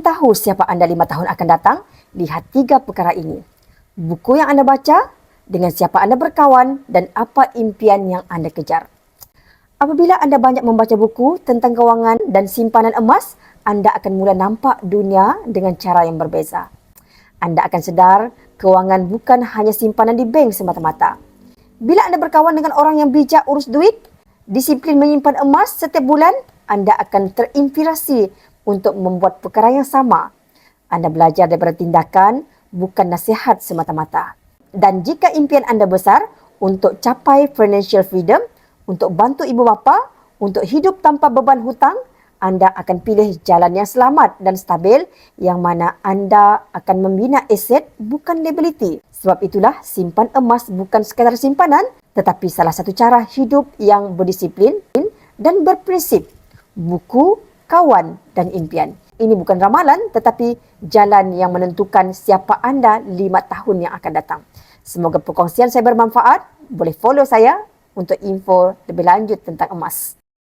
Ingin tahu siapa anda 5 tahun akan datang? Lihat 3 perkara ini. Buku yang anda baca, dengan siapa anda berkawan dan apa impian yang anda kejar. Apabila anda banyak membaca buku tentang kewangan dan simpanan emas, anda akan mula nampak dunia dengan cara yang berbeza. Anda akan sedar kewangan bukan hanya simpanan di bank semata-mata. Bila anda berkawan dengan orang yang bijak urus duit, disiplin menyimpan emas setiap bulan, anda akan terinspirasi untuk membuat perkara yang sama. Anda belajar daripada tindakan, bukan nasihat semata-mata. Dan jika impian anda besar untuk capai financial freedom, untuk bantu ibu bapa, untuk hidup tanpa beban hutang, anda akan pilih jalan yang selamat dan stabil yang mana anda akan membina aset bukan liability. Sebab itulah simpan emas bukan sekadar simpanan tetapi salah satu cara hidup yang berdisiplin dan berprinsip. Buku, kawan dan impian. Ini bukan ramalan tetapi jalan yang menentukan siapa anda 5 tahun yang akan datang. Semoga perkongsian saya bermanfaat. Boleh follow saya untuk info lebih lanjut tentang emas.